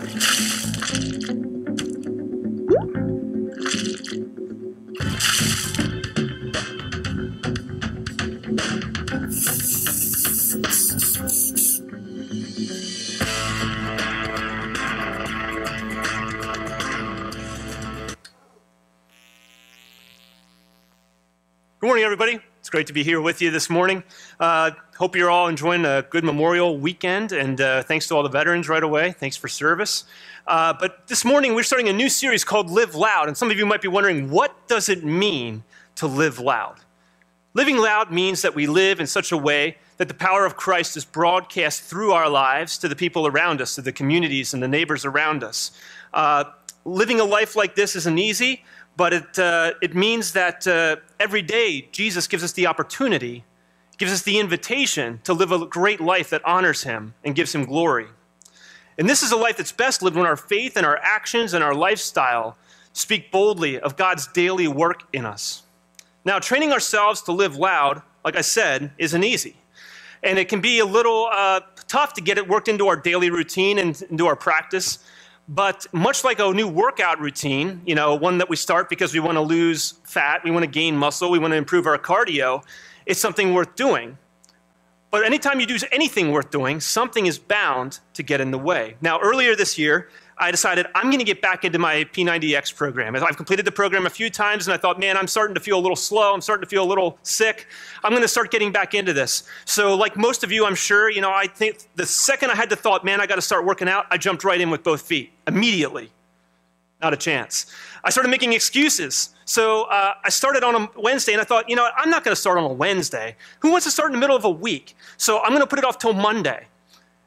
Good morning, everybody. It's great to be here with you this morning. Hope you're all enjoying a good Memorial weekend, and thanks to all the veterans right away. Thanks for service. But this morning, we're starting a new series called Live Loud, and some of you might be wondering, what does it mean to live loud? Living loud means that we live in such a way that the power of Christ is broadcast through our lives to the people around us, to the communities and the neighbors around us. Living a life like this isn't easy, but it means that every day Jesus gives us the opportunity, gives us the invitation to live a great life that honors him and gives him glory. And this is a life that's best lived when our faith and our actions and our lifestyle speak boldly of God's daily work in us. Now, training ourselves to live loud, like I said, isn't easy. And it can be a little tough to get it worked into our daily routine and into our practice. But much like a new workout routine, one that we start because we want to lose fat, we want to gain muscle, we want to improve our cardio, it's something worth doing. But anytime you do anything worth doing, something is bound to get in the way. Now, earlier this year, I decided I'm going to get back into my P90X program. I've completed the program a few times, and I thought, man, I'm starting to feel a little slow. I'm starting to feel a little sick. I'm going to start getting back into this. So like most of you, I'm sure, I think the second I had the thought, man, I got to start working out, I jumped right in with both feet immediately. Not a chance. I started making excuses. So I started on a Wednesday, and I thought, I'm not going to start on a Wednesday. Who wants to start in the middle of a week? So I'm going to put it off till Monday.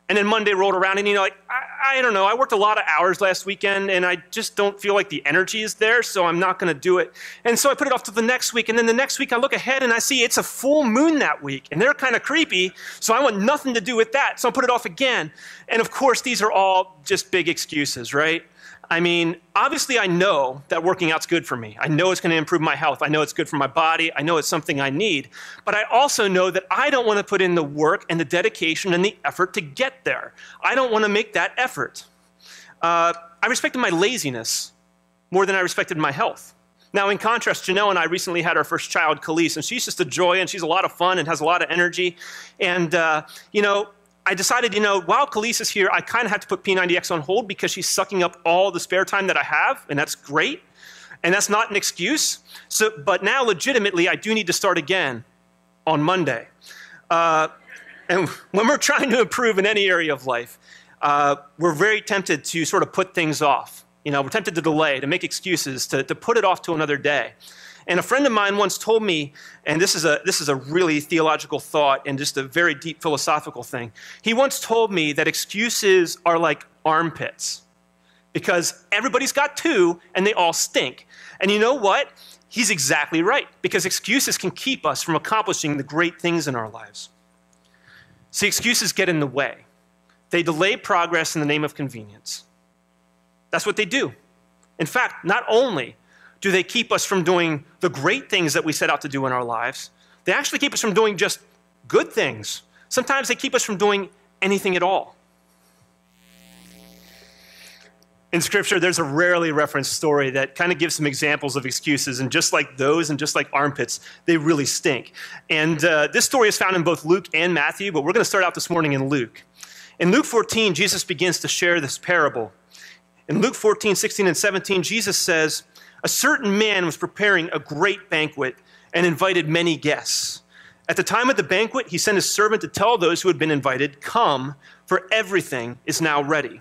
And then Monday rolled around, and I don't know, I worked a lot of hours last weekend, and I just don't feel like the energy is there, so I'm not going to do it. And so I put it off to the next week, and then the next week I look ahead and I see it's a full moon that week, and they're kind of creepy, so I want nothing to do with that, so I put it off again. And of course, these are all just big excuses, right? I mean, obviously I know that working out's good for me. I know it's going to improve my health. I know it's good for my body. I know it's something I need. But I also know that I don't want to put in the work and the dedication and the effort to get there. I don't want to make that effort. I respected my laziness more than I respected my health. Now, in contrast, Janelle and I recently had our first child, Khalees, and she's just a joy, and she's a lot of fun and has a lot of energy. And, I decided, while Khalees is here, I kind of have to put P90X on hold because she's sucking up all the spare time that I have, and that's great. And that's not an excuse. But now, legitimately, I do need to start again on Monday. And when we're trying to improve in any area of life, we're very tempted to sort of put things off. We're tempted to delay, to make excuses, to put it off to another day. And a friend of mine once told me, and this is a really theological thought and just a very deep philosophical thing. He once told me that excuses are like armpits because everybody's got two and they all stink. And you know what? He's exactly right, because excuses can keep us from accomplishing the great things in our lives. See, excuses get in the way. They delay progress in the name of convenience. That's what they do. In fact, not only do they keep us from doing the great things that we set out to do in our lives, they actually keep us from doing just good things. Sometimes they keep us from doing anything at all. In Scripture, there's a rarely referenced story that kind of gives some examples of excuses, and just like those and just like armpits, they really stink. And this story is found in both Luke and Matthew, but we're going to start out this morning in Luke. In Luke 14, Jesus begins to share this parable. In Luke 14, 16, and 17, Jesus says, "A certain man was preparing a great banquet and invited many guests. At the time of the banquet, he sent his servant to tell those who had been invited, 'Come, for everything is now ready.'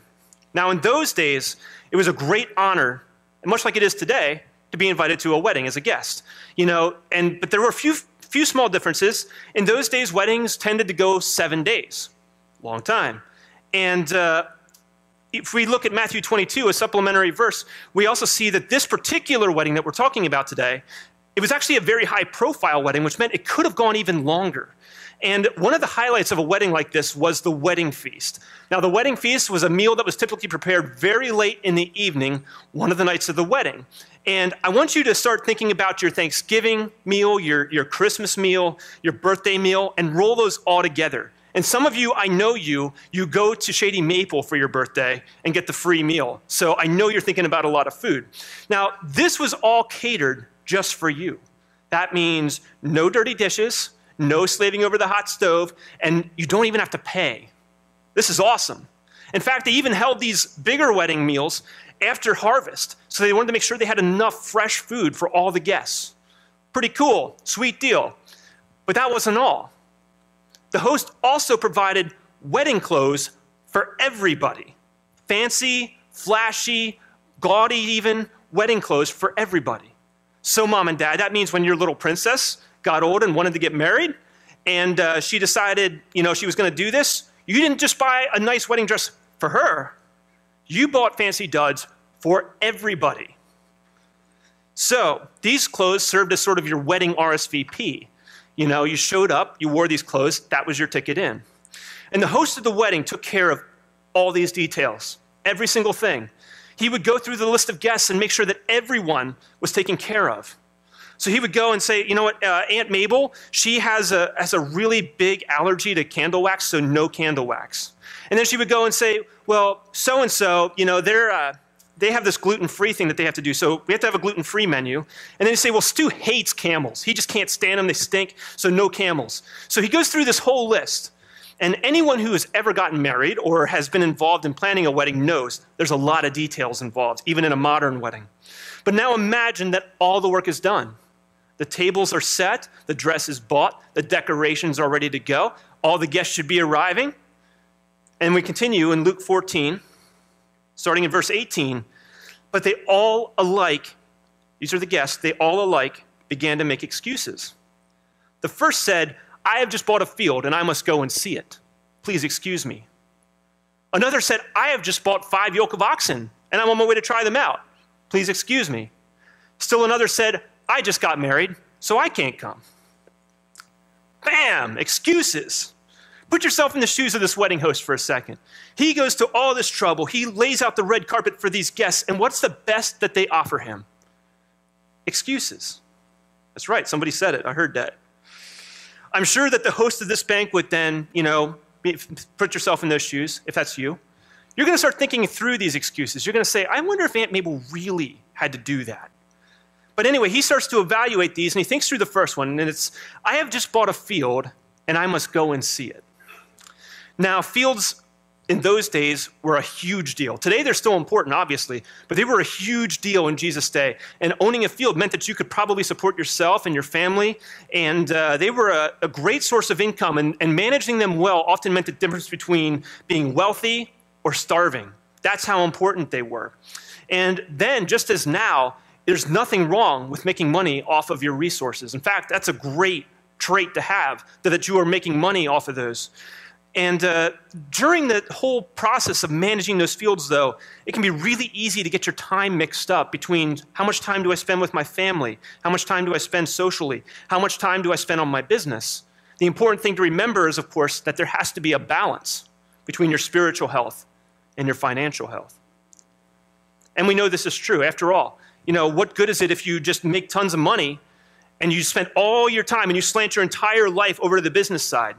Now, in those days, it was a great honor, and much like it is today, to be invited to a wedding as a guest. But there were a few small differences. In those days, weddings tended to go 7 days, long time. And if we look at Matthew 22, a supplementary verse, we also see that this particular wedding that we're talking about today, it was actually a very high-profile wedding, which meant it could have gone even longer. And one of the highlights of a wedding like this was the wedding feast. Now, the wedding feast was a meal that was typically prepared very late in the evening, one of the nights of the wedding. And I want you to start thinking about your Thanksgiving meal, your Christmas meal, your birthday meal, and roll those all together. And some of you, I know you go to Shady Maple for your birthday and get the free meal. So I know you're thinking about a lot of food. Now, this was all catered just for you. That means no dirty dishes, no slaving over the hot stove, and you don't even have to pay. This is awesome. In fact, they even held these bigger wedding meals after harvest, so they wanted to make sure they had enough fresh food for all the guests. Pretty cool, sweet deal. But that wasn't all. The host also provided wedding clothes for everybody. Fancy, flashy, gaudy even, wedding clothes for everybody. So mom and dad, that means when your little princess got old and wanted to get married, and she decided, she was going to do this, you didn't just buy a nice wedding dress for her. You bought fancy duds for everybody. So these clothes served as sort of your wedding RSVP. You showed up, you wore these clothes, that was your ticket in. And the host of the wedding took care of all these details, every single thing. He would go through the list of guests and make sure that everyone was taken care of. So he would go and say, you know what, Aunt Mabel, she has a really big allergy to candle wax, so no candle wax. And then she would go and say, well, so-and-so, they have this gluten-free thing that they have to do, so we have to have a gluten-free menu. And then you say, well, Stu hates camels. He just can't stand them, they stink, so no camels. So he goes through this whole list. And anyone who has ever gotten married or has been involved in planning a wedding knows there's a lot of details involved, even in a modern wedding. But now imagine that all the work is done. The tables are set, the dress is bought, the decorations are ready to go, all the guests should be arriving. And we continue in Luke 14, starting in verse 18. But they all alike, these are the guests, they all alike began to make excuses. The first said, I have just bought a field and I must go and see it. Please excuse me. Another said, I have just bought 5 yoke of oxen and I'm on my way to try them out. Please excuse me. Still another said, I just got married, so I can't come. Bam, excuses. Put yourself in the shoes of this wedding host for a second. He goes to all this trouble. He lays out the red carpet for these guests, and what's the best that they offer him? Excuses. That's right, somebody said it, I heard that. I'm sure that the host of this banquet then, put yourself in those shoes, if that's you. You're gonna start thinking through these excuses. You're gonna say, I wonder if Aunt Mabel really had to do that. But anyway, he starts to evaluate these, and he thinks through the first one, and it's, I have just bought a field, and I must go and see it. Now, fields in those days were a huge deal. Today, they're still important, obviously, but they were a huge deal in Jesus' day. And owning a field meant that you could probably support yourself and your family, and they were a great source of income, and managing them well often meant the difference between being wealthy or starving. That's how important they were. And then, just as now, there's nothing wrong with making money off of your resources. In fact, that's a great trait to have, that you are making money off of those. And during the whole process of managing those fields, though, it can be really easy to get your time mixed up between how much time do I spend with my family, how much time do I spend socially, how much time do I spend on my business. The important thing to remember is, of course, that there has to be a balance between your spiritual health and your financial health. And we know this is true. After all, what good is it if you just make tons of money and you spend all your time and you slant your entire life over to the business side?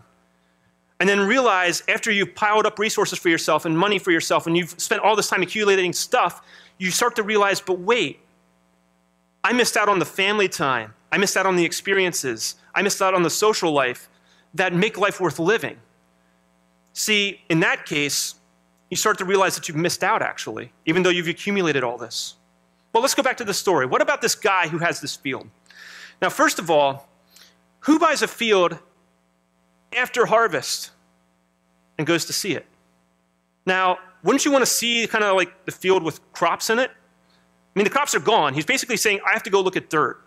And then realize after you've piled up resources for yourself and money for yourself and you've spent all this time accumulating stuff, you start to realize, but wait, I missed out on the family time. I missed out on the experiences. I missed out on the social life that make life worth living. See, in that case, you start to realize that you've missed out, actually, even though you've accumulated all this. Well, let's go back to the story. What about this guy who has this field? Now, first of all, who buys a field after harvest and goes to see it? Now, wouldn't you want to see kind of like the field with crops in it? I mean, the crops are gone. He's basically saying, I have to go look at dirt.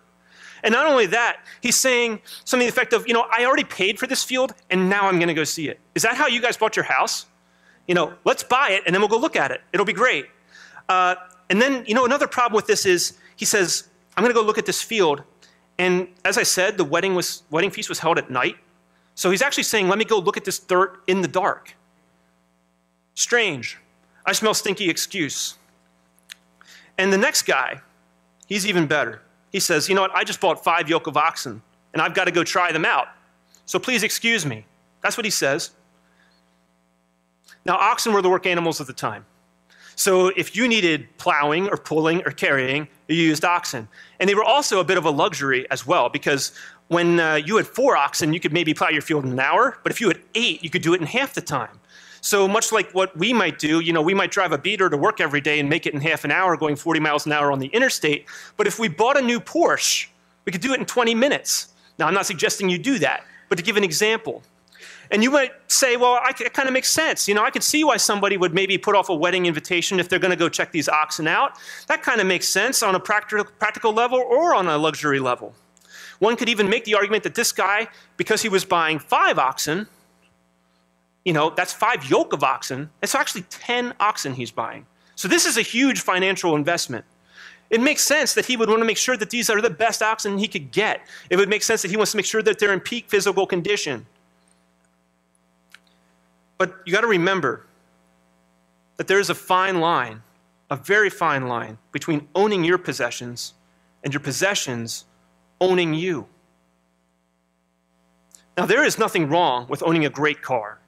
And not only that, he's saying something to the effect of, I already paid for this field, and now I'm going to go see it. Is that how you guys bought your house? Let's buy it, and then we'll go look at it. It'll be great. And then, another problem with this is, he says, I'm going to go look at this field. And as I said, the wedding feast was held at night. So he's actually saying, let me go look at this dirt in the dark. Strange. I smell stinky excuse. And the next guy, he's even better. He says, I just bought 5 yoke of oxen, and I've got to go try them out. So please excuse me. That's what he says. Now, oxen were the work animals of the time. So if you needed plowing or pulling or carrying, you used oxen. And they were also a bit of a luxury as well, because when you had 4 oxen, you could maybe plow your field in an hour, but if you had 8, you could do it in half the time. So much like what we might do, we might drive a beater to work every day and make it in half an hour going 40 miles an hour on the interstate, but if we bought a new Porsche, we could do it in 20 minutes. Now, I'm not suggesting you do that, but to give an example. And you might say, well, it kind of makes sense. I could see why somebody would maybe put off a wedding invitation if they're going to go check these oxen out. That kind of makes sense on a practical level or on a luxury level. One could even make the argument that this guy, because he was buying 5 oxen, that's 5 yoke of oxen. It's actually 10 oxen he's buying. So this is a huge financial investment. It makes sense that he would want to make sure that these are the best oxen he could get. It would make sense that he wants to make sure that they're in peak physical condition. But you got to remember that there is a fine line, a very fine line, between owning your possessions and your possessions owning you. Now, there is nothing wrong with owning a great car.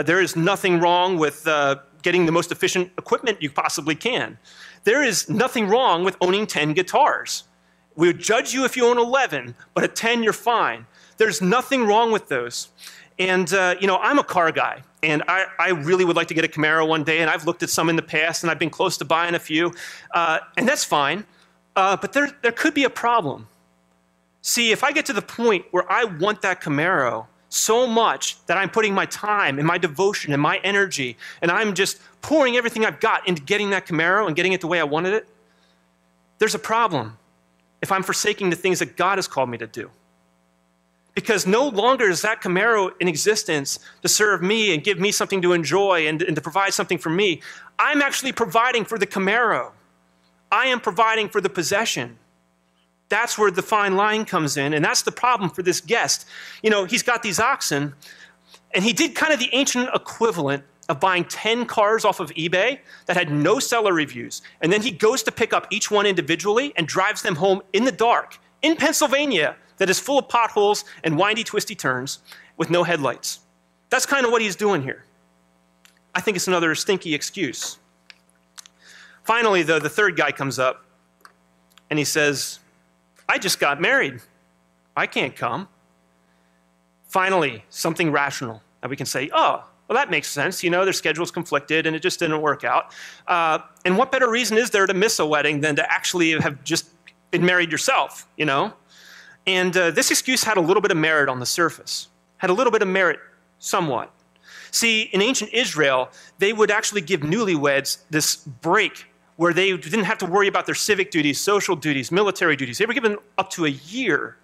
There is nothing wrong with getting the most efficient equipment you possibly can. There is nothing wrong with owning 10 guitars. We would judge you if you own 11, but at 10, you're fine. There's nothing wrong with those. And, I'm a car guy, and I really would like to get a Camaro one day, and I've looked at some in the past, and I've been close to buying a few, and that's fine. But there could be a problem. See, if I get to the point where I want that Camaro so much that I'm putting my time and my devotion and my energy, and I'm just pouring everything I've got into getting that Camaro and getting it the way I wanted it, there's a problem if I'm forsaking the things that God has called me to do. Because no longer is that Camaro in existence to serve me and give me something to enjoy and to provide something for me. I'm actually providing for the Camaro. I am providing for the possession. That's where the fine line comes in, and that's the problem for this guest. He's got these oxen, and he did kind of the ancient equivalent of buying 10 cars off of eBay that had no seller reviews, and then he goes to pick up each one individually and drives them home in the dark in Pennsylvania that is full of potholes and windy, twisty turns with no headlights. That's kind of what he's doing here. I think it's another stinky excuse. Finally, the third guy comes up, and he says, I just got married. I can't come. Finally, something rational that we can say, oh, well, that makes sense. Their schedule's conflicted, and it just didn't work out. And what better reason is there to miss a wedding than to actually have just been married yourself, And this excuse had a little bit of merit on the surface, had a little bit of merit somewhat. See, in ancient Israel, they would actually give newlyweds this break where they didn't have to worry about their civic duties, social duties, military duties. They were given up to a year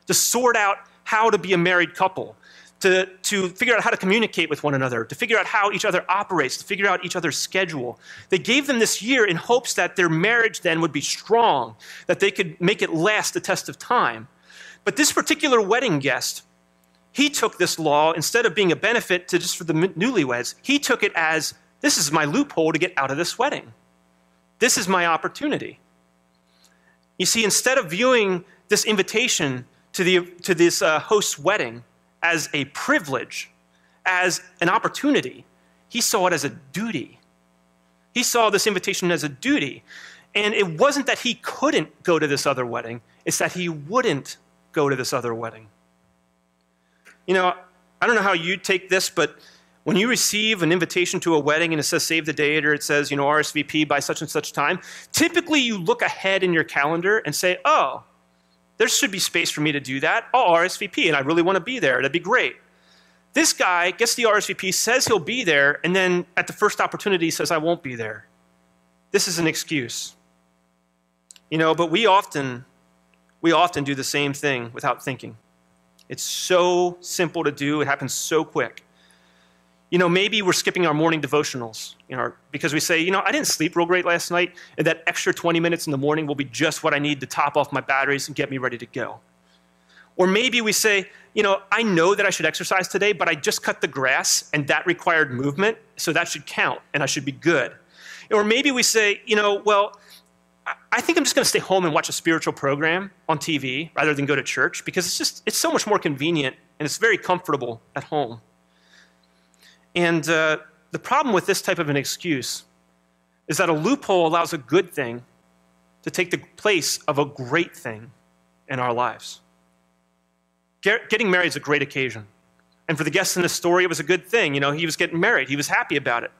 to sort out how to be a married couple, to figure out how to communicate with one another, to figure out how each other operates, to figure out each other's schedule. They gave them this year in hopes that their marriage then would be strong, that they could make it last the test of time. But this particular wedding guest, he took this law, instead of being a benefit to just for the newlyweds, he took it as, this is my loophole to get out of this wedding. This is my opportunity. You see, instead of viewing this invitation to this host's wedding as a privilege, as an opportunity, he saw it as a duty. He saw this invitation as a duty. And it wasn't that he couldn't go to this other wedding, it's that he wouldn't go to this other wedding. I don't know how you take this, but when you receive an invitation to a wedding and it says save the date or it says, RSVP by such and such time, typically you look ahead in your calendar and say, oh, there should be space for me to do that. Oh, RSVP, and I really want to be there. That'd be great. This guy gets the RSVP, says he'll be there, and then at the first opportunity says, I won't be there. This is an excuse. But we often do the same thing without thinking. It's so simple to do. It happens so quick. Maybe we're skipping our morning devotionals, because we say, I didn't sleep real great last night, and that extra 20 minutes in the morning will be just what I need to top off my batteries and get me ready to go. Or maybe we say, I know that I should exercise today, but I just cut the grass, and that required movement, so that should count, and I should be good. Or maybe we say, I think I'm just going to stay home and watch a spiritual program on TV rather than go to church, because it's so much more convenient, and it's very comfortable at home. And the the problem with this type of an excuse is that a loophole allows a good thing to take the place of a great thing in our lives. Getting married is a great occasion. And for the guests in this story, it was a good thing. He was getting married. He was happy about it.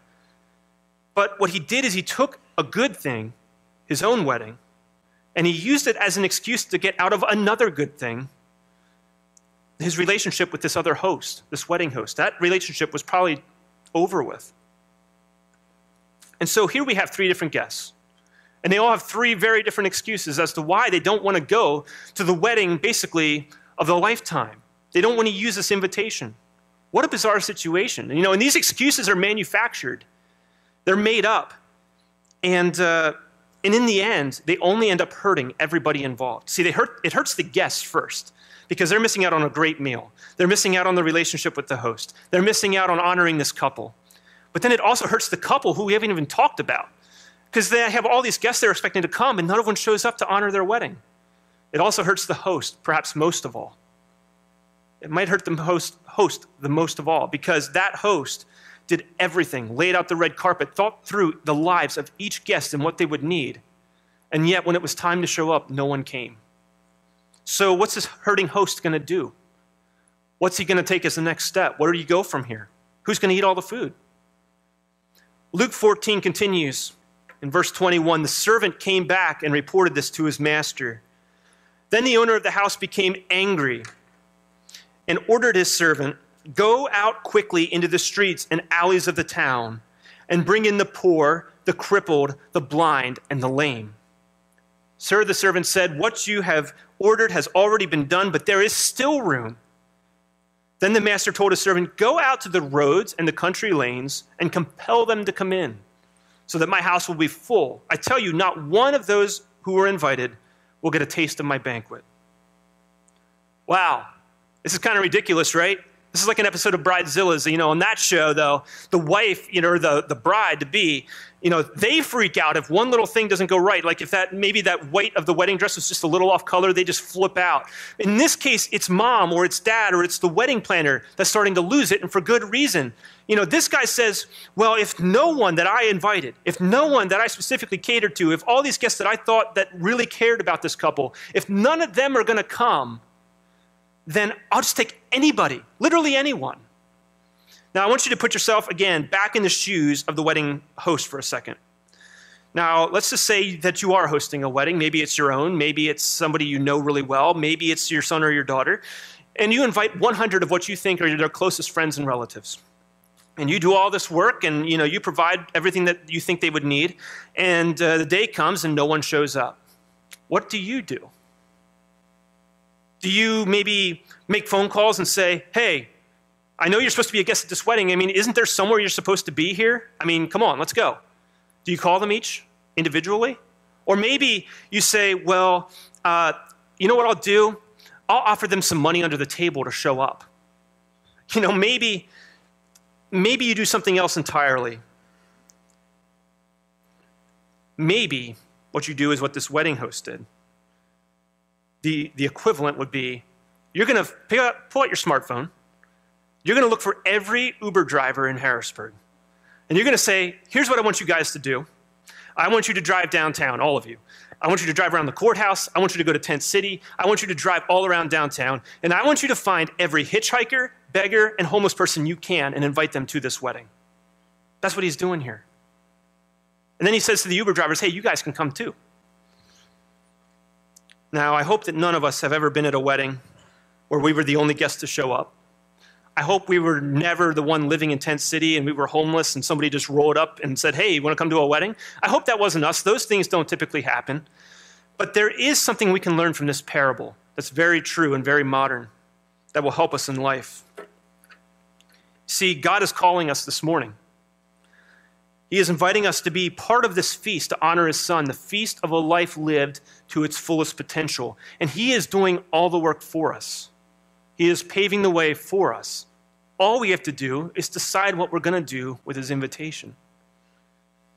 But what he did is he took a good thing, his own wedding, and he used it as an excuse to get out of another good thing, his relationship with this other host, this wedding host. That relationship was probably over with. And so here we have 3 different guests. And they all have 3 very different excuses as to why they don't want to go to the wedding, basically, of their lifetime. They don't want to use this invitation. What a bizarre situation. And these excuses are manufactured. They're made up. And in the end, they only end up hurting everybody involved. See, it hurts the guests first because they're missing out on a great meal. They're missing out on the relationship with the host. They're missing out on honoring this couple. But then it also hurts the couple who we haven't even talked about because they have all these guests they're expecting to come and none of them shows up to honor their wedding. It also hurts the host, perhaps most of all. It might hurt the host the most of all because that host did everything, laid out the red carpet, thought through the lives of each guest and what they would need. And yet when it was time to show up, no one came. So what's this hurting host going to do? What's he going to take as the next step? Where do you go from here? Who's going to eat all the food? Luke 14 continues. In verse 21, the servant came back and reported this to his master. Then the owner of the house became angry and ordered his servant, go out quickly into the streets and alleys of the town and bring in the poor, the crippled, the blind, and the lame. Sir, the servant said, what you have ordered has already been done, but there is still room. Then the master told his servant, go out to the roads and the country lanes and compel them to come in, so that my house will be full. I tell you, not one of those who were invited will get a taste of my banquet. Wow, this is kind of ridiculous, right? This is like an episode of Bridezilla's. On that show, though, the wife, the bride-to-be, they freak out if one little thing doesn't go right. Like if maybe that white of the wedding dress was just a little off color, they just flip out. In this case, it's mom or it's dad or it's the wedding planner that's starting to lose it, and for good reason. This guy says, well, if no one that I invited, if no one that I specifically catered to, if all these guests that I thought that really cared about this couple, if none of them are going to come, then I'll just take anybody, literally anyone. Now, I want you to put yourself, again, back in the shoes of the wedding host for a second. Now, let's just say that you are hosting a wedding. Maybe it's your own. Maybe it's somebody you know really well. Maybe it's your son or your daughter. And you invite 100 of what you think are their closest friends and relatives. And you do all this work, and you provide everything that you think they would need. And the day comes, and no one shows up. What do you do? Do you maybe make phone calls and say, hey, I know you're supposed to be a guest at this wedding. Isn't there somewhere you're supposed to be here? Come on, let's go. Do you call them each individually? Or maybe you say, well, you know what I'll do? I'll offer them some money under the table to show up. Maybe you do something else entirely. Maybe what you do is what this wedding host did. The equivalent would be, you're going to pull out your smartphone, you're going to look for every Uber driver in Harrisburg, and you're going to say, here's what I want you guys to do. I want you to drive downtown, all of you. I want you to drive around the courthouse. I want you to go to Tent City. I want you to drive all around downtown, and I want you to find every hitchhiker, beggar, and homeless person you can and invite them to this wedding. That's what he's doing here. And then he says to the Uber drivers, hey, you guys can come too. Now, I hope that none of us have ever been at a wedding where we were the only guest to show up. I hope we were never the one living in Tent City and we were homeless and somebody just rolled up and said, hey, you want to come to a wedding? I hope that wasn't us. Those things don't typically happen. But there is something we can learn from this parable that's very true and very modern that will help us in life. See, God is calling us this morning. He is inviting us to be part of this feast to honor his son, the feast of a life lived to its fullest potential. And he is doing all the work for us. He is paving the way for us. All we have to do is decide what we're going to do with his invitation.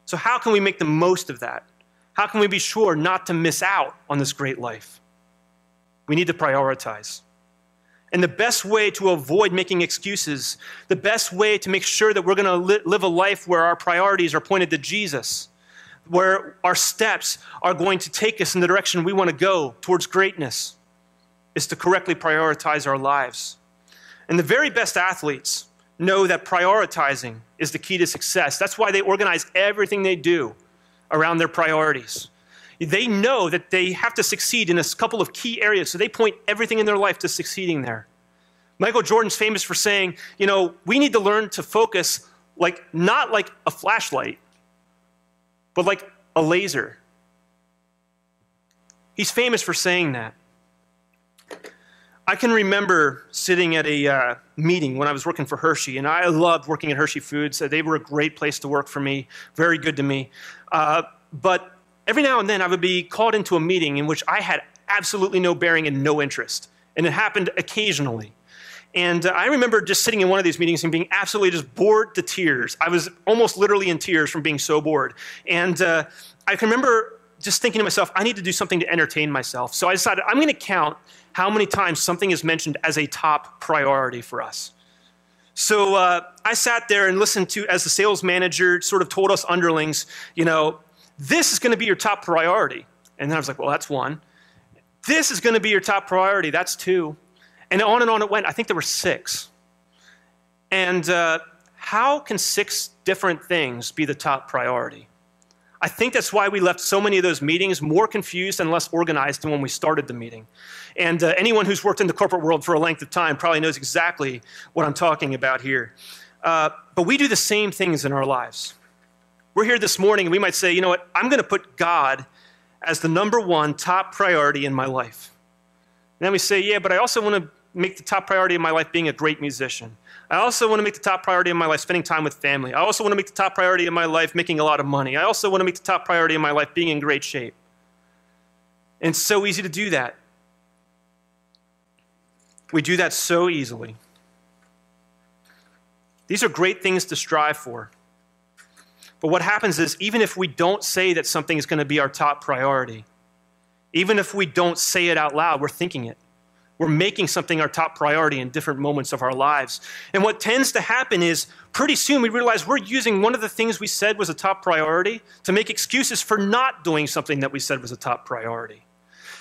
So how can we make the most of that? How can we be sure not to miss out on this great life? We need to prioritize. And the best way to avoid making excuses, the best way to make sure that we're going to live a life where our priorities are pointed to Jesus, where our steps are going to take us in the direction we want to go towards greatness, is to correctly prioritize our lives. And the very best athletes know that prioritizing is the key to success. That's why they organize everything they do around their priorities. They know that they have to succeed in a couple of key areas, so they point everything in their life to succeeding there. Michael Jordan's famous for saying, we need to learn to focus not like a flashlight, but like a laser. He's famous for saying that. I can remember sitting at a meeting when I was working for Hershey, and I loved working at Hershey Foods. They were a great place to work for me, very good to me. But every now and then I would be called into a meeting in which I had absolutely no bearing and no interest. And it happened occasionally. And I remember just sitting in one of these meetings and being absolutely just bored to tears. I was almost literally in tears from being so bored. And I can remember just thinking to myself, I need to do something to entertain myself. So I decided I'm going to count how many times something is mentioned as a top priority for us. So I sat there and listened to, as the sales manager sort of told us underlings, this is going to be your top priority. And then I was like, well, that's one. This is going to be your top priority. That's two. And on it went. I think there were 6. And how can 6 different things be the top priority? I think that's why we left so many of those meetings more confused and less organized than when we started the meeting. And anyone who's worked in the corporate world for a length of time probably knows exactly what I'm talking about here. But we do the same things in our lives. We're here this morning and we might say, you know what, I'm going to put God as the #1 top priority in my life. And then we say, yeah, but I also want to make the top priority of my life being a great musician. I also want to make the top priority of my life spending time with family. I also want to make the top priority of my life making a lot of money. I also want to make the top priority of my life being in great shape. And it's so easy to do that. We do that so easily. These are great things to strive for. But what happens is, even if we don't say that something is going to be our top priority, even if we don't say it out loud, we're thinking it. We're making something our top priority in different moments of our lives. And what tends to happen is, pretty soon we realize we're using one of the things we said was a top priority to make excuses for not doing something that we said was a top priority.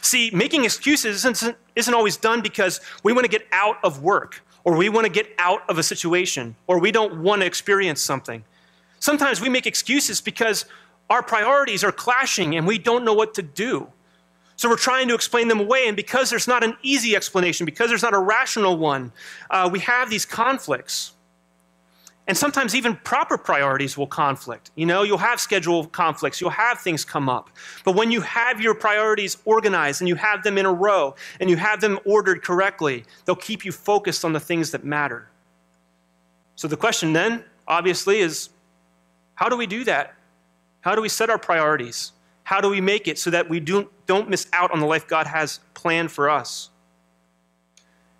See, making excuses isn't always done because we want to get out of work, or we want to get out of a situation, or we don't want to experience something. Sometimes we make excuses because our priorities are clashing and we don't know what to do. So we're trying to explain them away, and because there's not an easy explanation, because there's not a rational one, we have these conflicts. And sometimes even proper priorities will conflict. You'll have schedule conflicts, you'll have things come up. But when you have your priorities organized and you have them in a row and you have them ordered correctly, they'll keep you focused on the things that matter. So the question then, obviously, is how do we do that? How do we set our priorities? How do we make it so that we don't miss out on the life God has planned for us?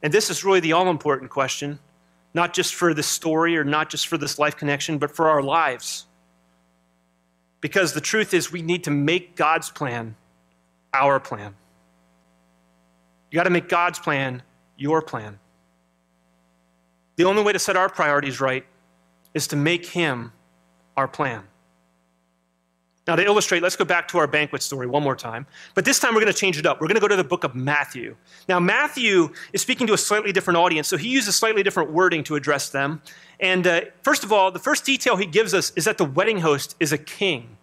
And this is really the all-important question, not just for this story or not just for this life connection, but for our lives. Because the truth is, we need to make God's plan our plan. You got to make God's plan your plan. The only way to set our priorities right is to make Him our plan. Now, to illustrate, let's go back to our banquet story one more time. But this time we're going to change it up. We're going to go to the book of Matthew. Now, Matthew is speaking to a slightly different audience, so he uses slightly different wording to address them. And first of all, the first detail he gives us is that the wedding host is a king.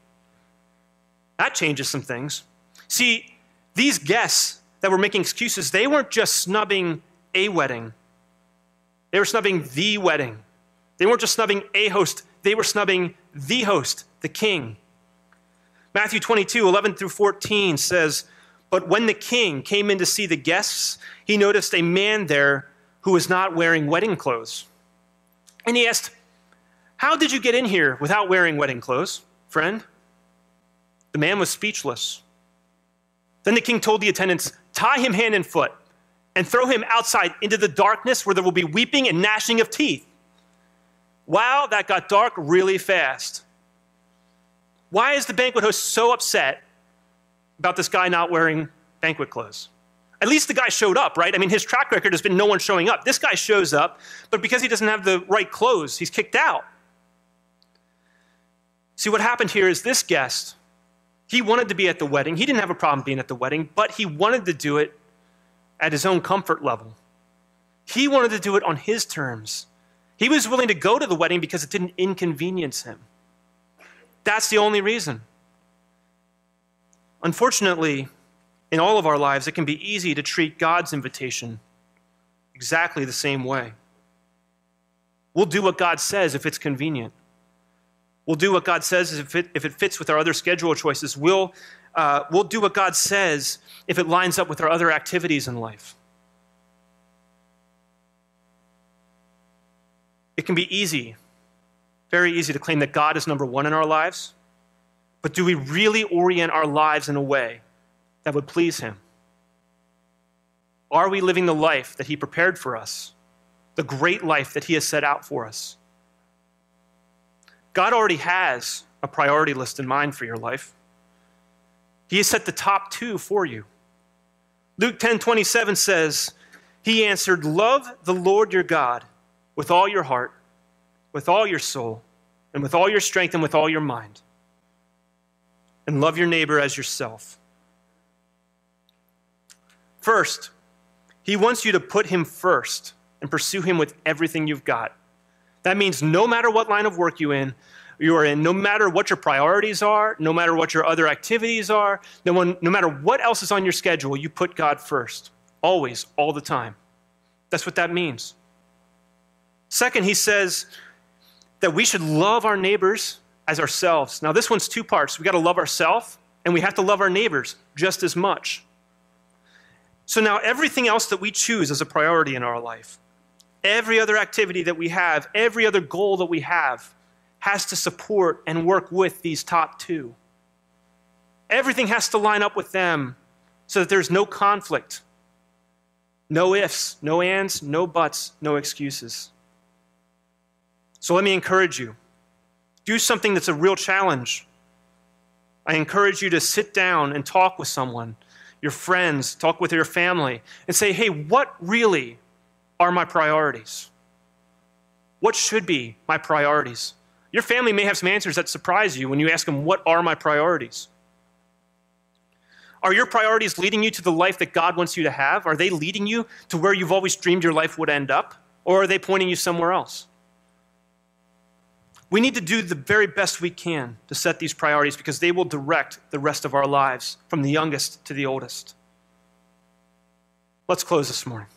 That changes some things. See, these guests that were making excuses, they weren't just snubbing a wedding. They were snubbing the wedding. They weren't just snubbing a host. They were snubbing the host, the king. Matthew 22, 11 through 14 says, "But when the king came in to see the guests, he noticed a man there who was not wearing wedding clothes. And he asked, 'How did you get in here without wearing wedding clothes, friend?' The man was speechless. Then the king told the attendants, 'Tie him hand and foot and throw him outside into the darkness where there will be weeping and gnashing of teeth.' Wow, that got dark really fast. Why is the banquet host so upset about this guy not wearing banquet clothes? At least the guy showed up, right? I mean, his track record has been no one showing up. This guy shows up, but because he doesn't have the right clothes, he's kicked out. See, what happened here is this guest, he wanted to be at the wedding. He didn't have a problem being at the wedding, but he wanted to do it at his own comfort level. He wanted to do it on his terms. He was willing to go to the wedding because it didn't inconvenience him. That's the only reason. Unfortunately, in all of our lives, it can be easy to treat God's invitation exactly the same way. We'll do what God says if it's convenient. We'll do what God says if it fits with our other schedule choices. We'll do what God says if it lines up with our other activities in life. It can be easy, very easy to claim that God is number one in our lives, but do we really orient our lives in a way that would please him? Are we living the life that he prepared for us, the great life that he has set out for us? God already has a priority list in mind for your life. He has set the top 2 for you. Luke 10:27 says, he answered, love the Lord your God with all your heart, with all your soul, and with all your strength, and with all your mind. And love your neighbor as yourself. First, he wants you to put him first and pursue him with everything you've got. That means no matter what line of work you are in, no matter what your priorities are, no matter what your other activities are, no matter what else is on your schedule, you put God first. Always, all the time. That's what that means. Second, he says that we should love our neighbors as ourselves. Now, this one's 2 parts. We got to love ourselves, and we have to love our neighbors just as much. So now everything else that we choose as a priority in our life, every other activity that we have, every other goal that we have, has to support and work with these top 2. Everything has to line up with them so that there's no conflict, no ifs, no ands, no buts, no excuses. So let me encourage you. Do something that's a real challenge. I encourage you to sit down and talk with someone, your friends, talk with your family, and say, hey, what really are my priorities? What should be my priorities? Your family may have some answers that surprise you when you ask them, what are my priorities? Are your priorities leading you to the life that God wants you to have? Are they leading you to where you've always dreamed your life would end up? Or are they pointing you somewhere else? We need to do the very best we can to set these priorities because they will direct the rest of our lives, from the youngest to the oldest. Let's close this morning.